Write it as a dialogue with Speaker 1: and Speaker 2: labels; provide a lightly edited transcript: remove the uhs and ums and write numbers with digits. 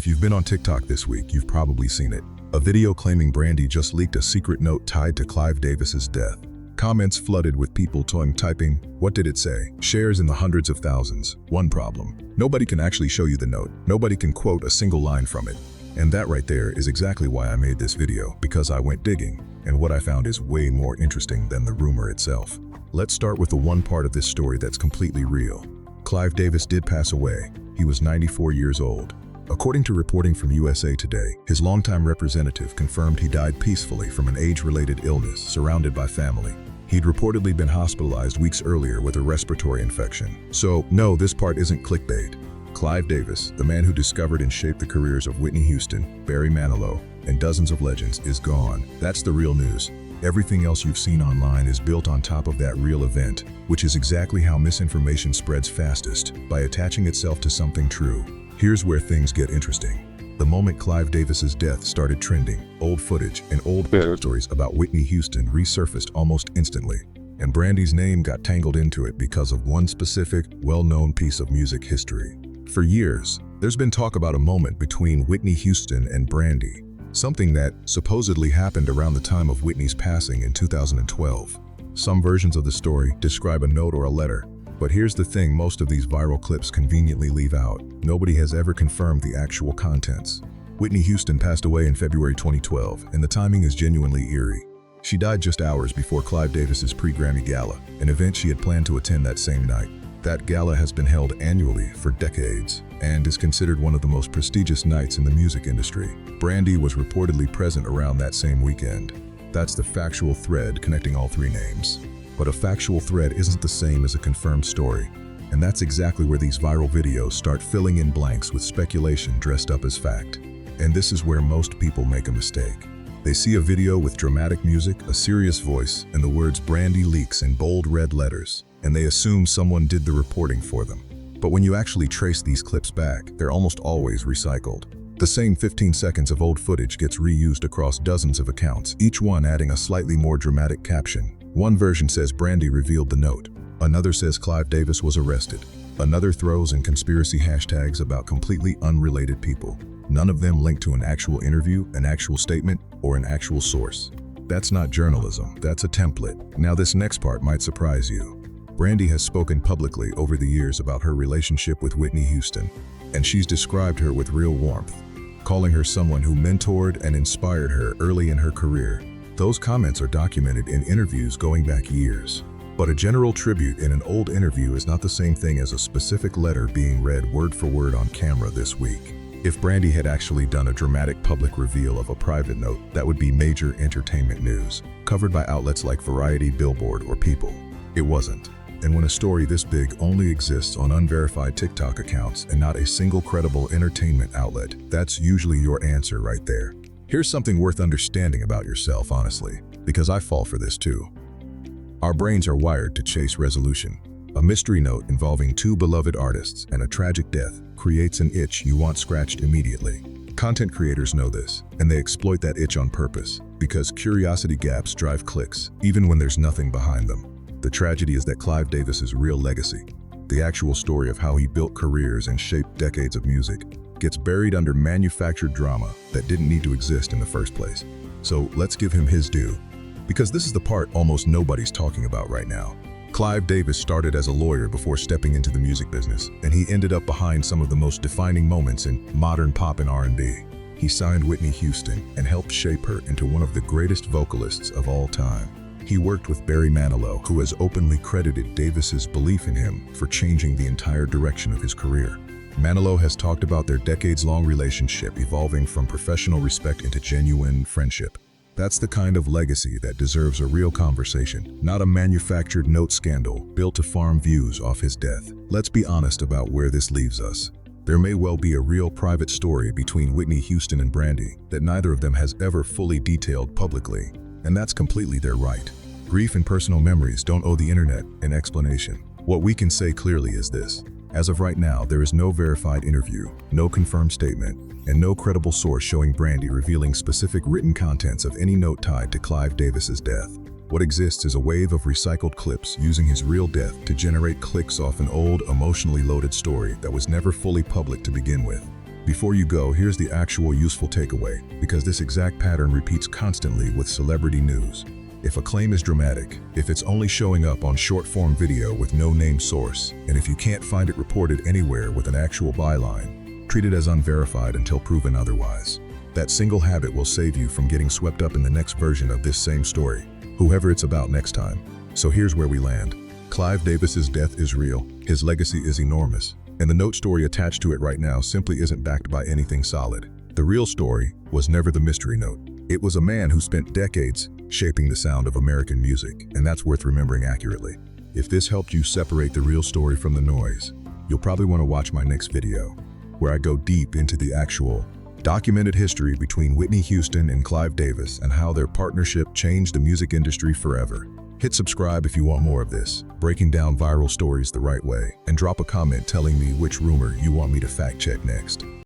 Speaker 1: If you've been on TikTok this week, you've probably seen it. A video claiming Brandy just leaked a secret note tied to Clive Davis's death. Comments flooded with people typing, "What did it say?" Shares in the hundreds of thousands. One problem: nobody can actually show you the note. Nobody can quote a single line from it. And that right there is exactly why I made this video, because I went digging, and what I found is way more interesting than the rumor itself. Let's start with the one part of this story that's completely real. Clive Davis did pass away. He was 94 years old. According to reporting from USA Today, his longtime representative confirmed he died peacefully from an age-related illness, surrounded by family. He'd reportedly been hospitalized weeks earlier with a respiratory infection. So, no, this part isn't clickbait. Clive Davis, the man who discovered and shaped the careers of Whitney Houston, Barry Manilow, and dozens of legends, is gone. That's the real news. Everything else you've seen online is built on top of that real event, which is exactly how misinformation spreads fastest, by attaching itself to something true. Here's where things get interesting. The moment Clive Davis's death started trending, old footage and old stories about Whitney Houston resurfaced almost instantly. And Brandy's name got tangled into it because of one specific, well-known piece of music history. For years, there's been talk about a moment between Whitney Houston and Brandy, something that supposedly happened around the time of Whitney's passing in 2012. Some versions of the story describe a note or a letter, but here's the thing most of these viral clips conveniently leave out. Nobody has ever confirmed the actual contents. Whitney Houston passed away in February 2012, and the timing is genuinely eerie. She died just hours before Clive Davis's pre-Grammy Gala, an event she had planned to attend that same night. That gala has been held annually for decades and is considered one of the most prestigious nights in the music industry. Brandy was reportedly present around that same weekend. That's the factual thread connecting all three names. But a factual thread isn't the same as a confirmed story. And that's exactly where these viral videos start filling in blanks with speculation dressed up as fact. And this is where most people make a mistake. They see a video with dramatic music, a serious voice, and the words "Brandy leaks" in bold red letters, and they assume someone did the reporting for them. But when you actually trace these clips back, they're almost always recycled. The same 15 seconds of old footage gets reused across dozens of accounts, each one adding a slightly more dramatic caption. One version says Brandy revealed the note. Another says Clive Davis was arrested. Another throws in conspiracy hashtags about completely unrelated people. None of them linked to an actual interview, an actual statement, or an actual source. That's not journalism, that's a template. Now this next part might surprise you. Brandy has spoken publicly over the years about her relationship with Whitney Houston, and she's described her with real warmth, calling her someone who mentored and inspired her early in her career. Those comments are documented in interviews going back years. But a general tribute in an old interview is not the same thing as a specific letter being read word for word on camera this week. If Brandy had actually done a dramatic public reveal of a private note, that would be major entertainment news, covered by outlets like Variety, Billboard, or People. It wasn't. And when a story this big only exists on unverified TikTok accounts and not a single credible entertainment outlet, that's usually your answer right there. Here's something worth understanding about yourself, honestly, because I fall for this too. Our brains are wired to chase resolution. A mystery note involving two beloved artists and a tragic death creates an itch you want scratched immediately. Content creators know this, and they exploit that itch on purpose, because curiosity gaps drive clicks, even when there's nothing behind them. The tragedy is that Clive Davis's real legacy, the actual story of how he built careers and shaped decades of music, gets buried under manufactured drama that didn't need to exist in the first place. So let's give him his due, because this is the part almost nobody's talking about right now. Clive Davis started as a lawyer before stepping into the music business, and he ended up behind some of the most defining moments in modern pop and R&B. He signed Whitney Houston and helped shape her into one of the greatest vocalists of all time. He worked with Barry Manilow, who has openly credited Davis's belief in him for changing the entire direction of his career. Manilow has talked about their decades-long relationship evolving from professional respect into genuine friendship. That's the kind of legacy that deserves a real conversation, not a manufactured note scandal built to farm views off his death. Let's be honest about where this leaves us. There may well be a real private story between Whitney Houston and Brandy that neither of them has ever fully detailed publicly, and that's completely their right. Grief and personal memories don't owe the internet an explanation. What we can say clearly is this: as of right now, there is no verified interview, no confirmed statement, and no credible source showing Brandy revealing specific written contents of any note tied to Clive Davis's death. What exists is a wave of recycled clips using his real death to generate clicks off an old, emotionally loaded story that was never fully public to begin with. Before you go, here's the actual useful takeaway, because this exact pattern repeats constantly with celebrity news. If a claim is dramatic, if it's only showing up on short-form video with no name source, and if you can't find it reported anywhere with an actual byline, treat it as unverified until proven otherwise. That single habit will save you from getting swept up in the next version of this same story, whoever it's about next time. So here's where we land. Clive Davis's death is real, his legacy is enormous, and the note story attached to it right now simply isn't backed by anything solid. The real story was never the mystery note. It was a man who spent decades shaping the sound of American music, and that's worth remembering accurately. If this helped you separate the real story from the noise, you'll probably want to watch my next video, where I go deep into the actual, documented history between Whitney Houston and Clive Davis and how their partnership changed the music industry forever. Hit subscribe if you want more of this, breaking down viral stories the right way, and drop a comment telling me which rumor you want me to fact check next.